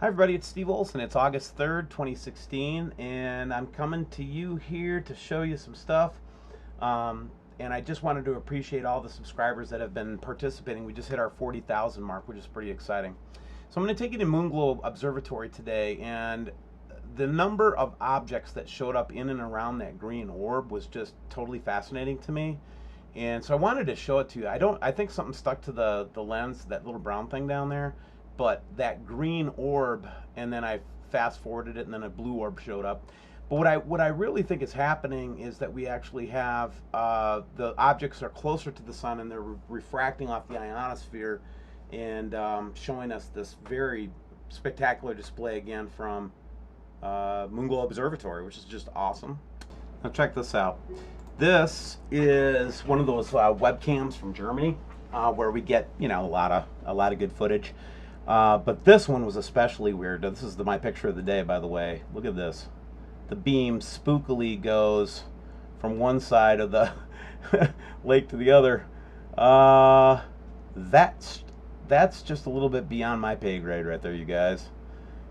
Hi everybody, it's Steve Olson. It's August 3rd, 2016, and I'm coming to you here to show you some stuff. And I just wanted to appreciate all the subscribers that have been participating. We just hit our 40,000 mark, which is pretty exciting. So I'm going to take you to Moonglow Observatory today, and the number of objects that showed up in and around that green orb was just totally fascinating to me. And so I wanted to show it to you. I think something stuck to the lens, that little brown thing down there, but that green orb, and then I fast forwarded it, and then a blue orb showed up. But what I really think is happening is that we actually have the objects are closer to the sun, and they're refracting off the ionosphere, and showing us this very spectacular display again from Moonglow Observatory, which is just awesome. Now check this out. This is one of those webcams from Germany where we get a lot of good footage. But this one was especially weird. This is my picture of the day, by the way. Look at this. The beam spookily goes from one side of the lake to the other. That's just a little bit beyond my pay grade right there, you guys.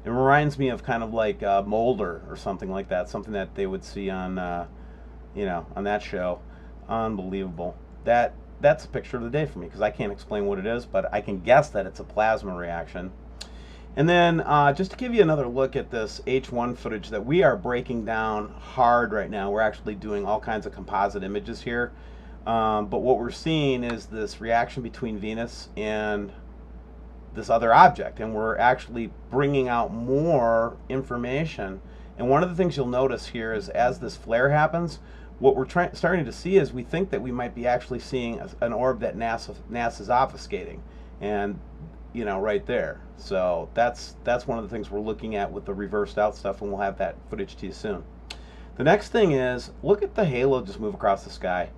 It reminds me of kind of like Molder or something like that, something that they would see on, on that show. Unbelievable. That's a picture of the day for me because I can't explain what it is, but I can guess that it's a plasma reaction. And then just to give you another look at this H1 footage that we are breaking down hard right now. We're actually doing all kinds of composite images here. But what we're seeing is this reaction between Venus and this other object, and we're actually bringing out more information. And one of the things you'll notice here is as this flare happens, what we're starting to see is we think that we might be actually seeing an orb that NASA's obfuscating, and right there. So that's one of the things we're looking at with the reversed out stuff, and we'll have that footage to you soon. The next thing is, look at the halo just move across the sky.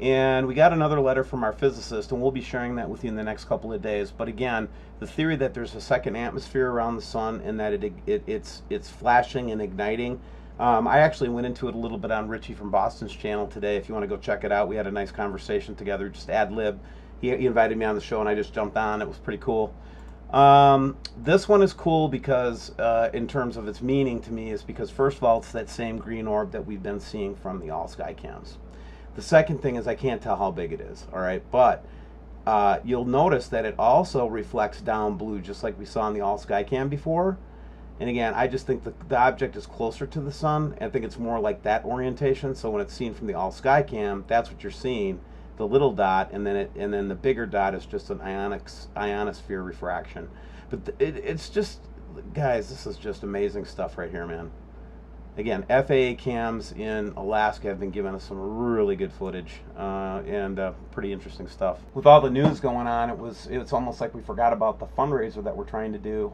And we got another letter from our physicist, and we'll be sharing that with you in the next couple of days. But again, the theory that there's a second atmosphere around the sun and that it's flashing and igniting. I actually went into it a little bit on Richie from Boston's channel today. If you want to go check it out, we had a nice conversation together, just ad lib. He invited me on the show, and I just jumped on. It was pretty cool. This one is cool because, in terms of its meaning to me, is because first of all, it's that same green orb that we've been seeing from the all sky cams. The second thing is I can't tell how big it is, all right? But you'll notice that it also reflects down blue, just like we saw in the all-sky cam before. And again, I just think the object is closer to the sun. I think it's more like that orientation. So when it's seen from the all-sky cam, that's what you're seeing, the little dot, and then the bigger dot is just an ionosphere refraction. But it's just, guys, this is just amazing stuff right here, man. Again, FAA cams in Alaska have been giving us some really good footage and pretty interesting stuff. With all the news going on, it's almost like we forgot about the fundraiser that we're trying to do.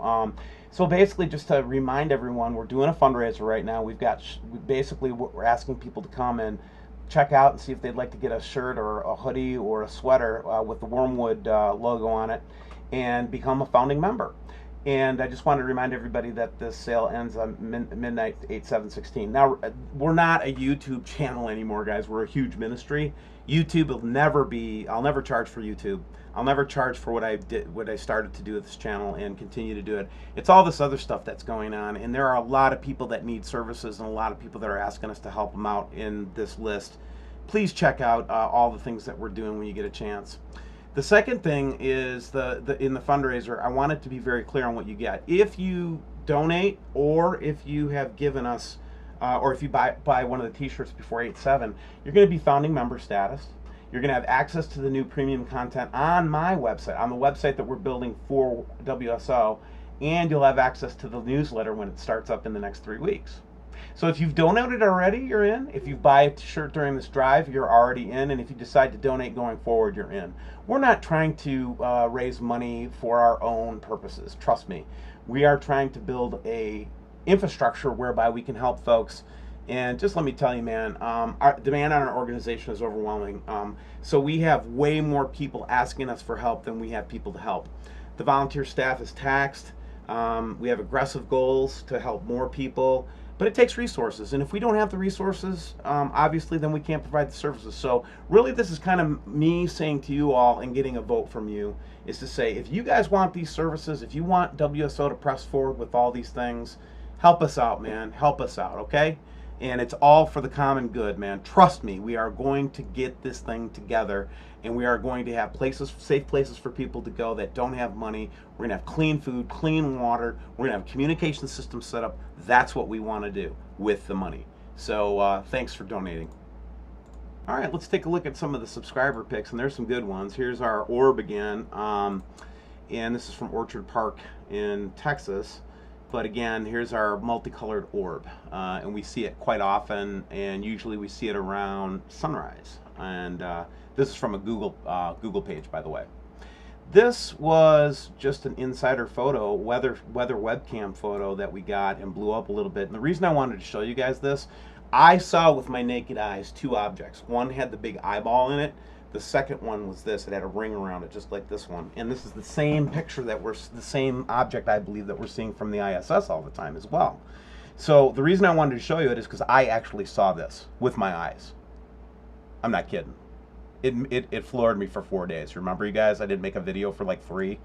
So basically, just to remind everyone, we're doing a fundraiser right now. We're asking people to come and check out and see if they'd like to get a shirt or a hoodie or a sweater with the Wormwood logo on it and become a founding member. And I just wanted to remind everybody that this sale ends on midnight 8/7/16. Now, we're not a YouTube channel anymore, guys. We're a huge ministry. YouTube will never be, I'll never charge for YouTube. I'll never charge for what I started to do with this channel and continue to do it. It's all this other stuff that's going on, and there are a lot of people that need services and a lot of people that are asking us to help them out in this list. Please check out all the things that we're doing when you get a chance. The second thing is in the fundraiser, I want it to be very clear on what you get. If you donate, or if you have given us, or if you buy one of the t-shirts before 8/7, you're going to be founding member status. You're going to have access to the new premium content on my website, on the website that we're building for WSO, and you'll have access to the newsletter when it starts up in the next 3 weeks. So if you've donated already, you're in. If you buy a t-shirt during this drive, you're already in. And if you decide to donate going forward, you're in. We're not trying to raise money for our own purposes. Trust me. We are trying to build a infrastructure whereby we can help folks. And just let me tell you, man, our demand on our organization is overwhelming. So we have way more people asking us for help than we have people to help. The volunteer staff is taxed. We have aggressive goals to help more people. But it takes resources, and if we don't have the resources, obviously, then we can't provide the services. So really, this is kind of me saying to you all and getting a vote from you, is to say, if you guys want these services, if you want WSO to press forward with all these things, help us out, man. Help us out, okay? And it's all for the common good, man. Trust me, we are going to get this thing together, and we are going to have places, safe places for people to go that don't have money. We're going to have clean food, clean water. We're going to have communication systems set up. That's what we want to do with the money. So thanks for donating. All right, let's take a look at some of the subscriber picks, and there's some good ones. Here's our orb again, and this is from Orchard Park in Texas. But again, here's our multicolored orb, and we see it quite often, and usually we see it around sunrise. And this is from a Google page, by the way. This was just an insider photo, weather webcam photo that we got and blew up a little bit. And the reason I wanted to show you guys this, I saw with my naked eyes two objects. One had the big eyeball in it. The second one was this. It had a ring around it, just like this one. And this is the same picture the same object, I believe, that we're seeing from the ISS all the time as well. So the reason I wanted to show you it is because I actually saw this with my eyes. I'm not kidding. It floored me for 4 days. Remember, you guys? I did make a video for like 3.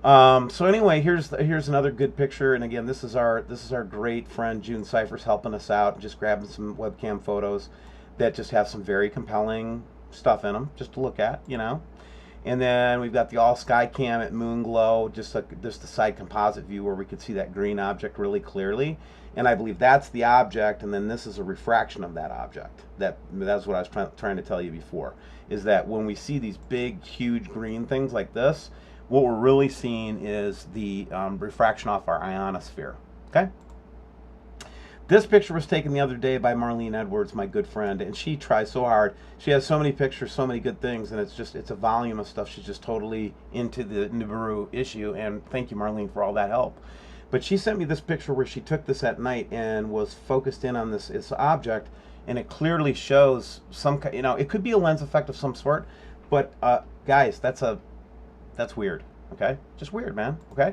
So anyway, here's another good picture. And again, this is our great friend June Cyphers helping us out, just grabbing some webcam photos that just have some very compelling stuff in them just to look at, you know. And then we've got the all sky cam at Moonglow, just the side composite view where we could see that green object really clearly. And I believe that's the object, and then this is a refraction of that object. That's what I was trying to tell you before, is that when we see these big, huge green things like this, what we're really seeing is the refraction off our ionosphere, okay? This picture was taken the other day by Marlene Edwards, my good friend, and she tries so hard. She has so many pictures, so many good things, and it's a volume of stuff. She's just totally into the Nibiru issue, and thank you, Marlene, for all that help. But she sent me this picture where she took this at night and was focused in on this object, and it clearly shows some, you know, it could be a lens effect of some sort, but guys, that's weird, okay? Just weird, man, okay?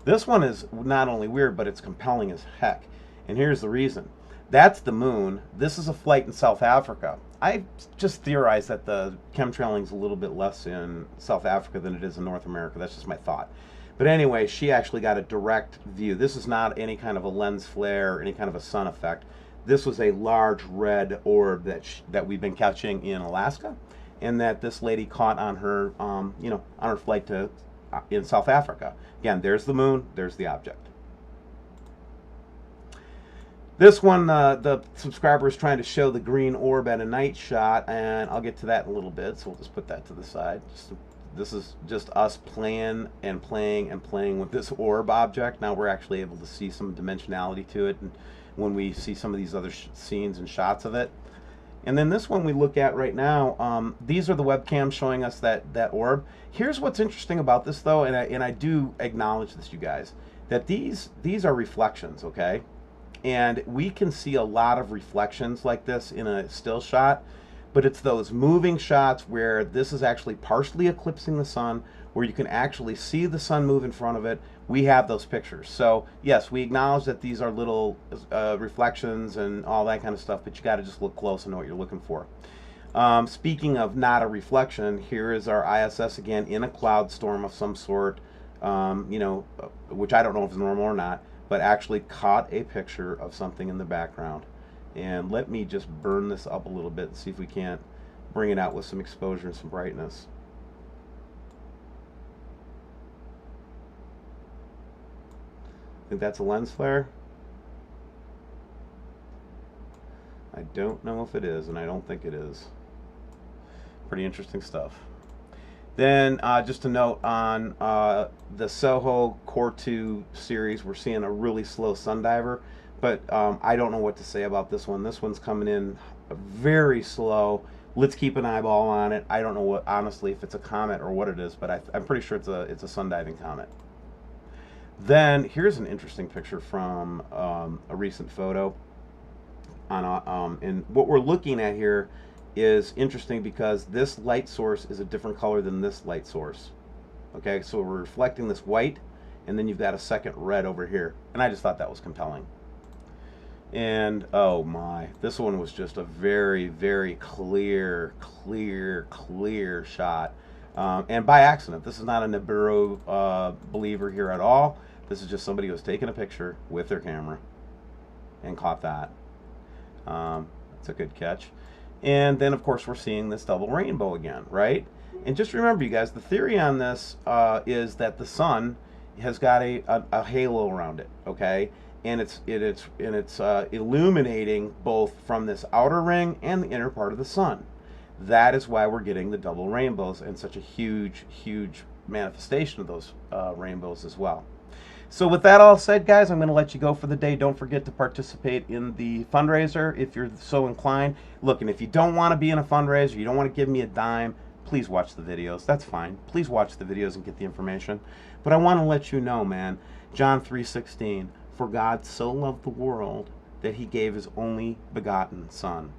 This one is not only weird, but it's compelling as heck. And here's the reason. That's the moon. This is a flight in South Africa. I just theorized that the chemtrailing is a little bit less in South Africa than it is in North America. That's just my thought. But anyway, she actually got a direct view. This is not any kind of a lens flare or any kind of a sun effect. This was a large red orb that we've been catching in Alaska, and that this lady caught on her, you know, on her flight to in South Africa. Again, there's the moon. There's the object. This one, the subscriber is trying to show the green orb at a night shot, and I'll get to that in a little bit, so we'll just put that to the side. This is just us playing and playing and playing with this orb object. Now we're actually able to see some dimensionality to it, and when we see some of these other scenes and shots of it. And then this one we look at right now, these are the webcams showing us that orb. Here's what's interesting about this, though, and I do acknowledge this, you guys, that these are reflections, okay? And we can see a lot of reflections like this in a still shot, but it's those moving shots where this is actually partially eclipsing the sun, where you can actually see the sun move in front of it. We have those pictures. So yes, we acknowledge that these are little reflections and all that kind of stuff, but you got to just look close and know what you're looking for. Speaking of not a reflection, here is our ISS again in a cloud storm of some sort, you know, which I don't know if it's normal or not, but actually caught a picture of something in the background. And let me just burn this up a little bit and see if we can't bring it out with some exposure and some brightness. Think that's a lens flare? I don't know if it is, and I don't think it is. Pretty interesting stuff. Then just a note on the Soho Core 2 series, we're seeing a really slow sundiver, but I don't know what to say about this one. This one's coming in very slow. Let's keep an eyeball on it. I don't know what, honestly, if it's a comet or what it is, but I'm pretty sure it's a sundiving comet. Then here's an interesting picture from a recent photo. And what we're looking at here is interesting because this light source is a different color than this light source. Okay, so we're reflecting this white, and then you've got a second red over here, and I just thought that was compelling. And oh my, this one was just a very, very clear shot. And by accident, this is not a Nibiru believer here at all. This is just somebody who was taking a picture with their camera and caught that. That's a good catch. And then, of course, we're seeing this double rainbow again, right? And just remember, you guys, the theory on this is that the sun has got a halo around it, okay? And it's illuminating both from this outer ring and the inner part of the sun. That is why we're getting the double rainbows and such a huge manifestation of those rainbows as well. So with that all said, guys, I'm going to let you go for the day. Don't forget to participate in the fundraiser if you're so inclined. Look, and if you don't want to be in a fundraiser, you don't want to give me a dime, please watch the videos. That's fine. Please watch the videos and get the information. But I want to let you know, man, John 3:16, for God so loved the world that he gave his only begotten Son,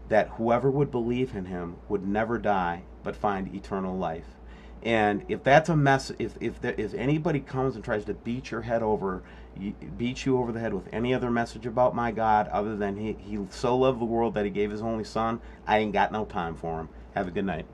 that whoever would believe in him would never die but find eternal life. And if that's a mess, if anybody comes and tries to beat you over the head with any other message about my God other than he so loved the world that he gave his only Son, I ain't got no time for him. Have a good night.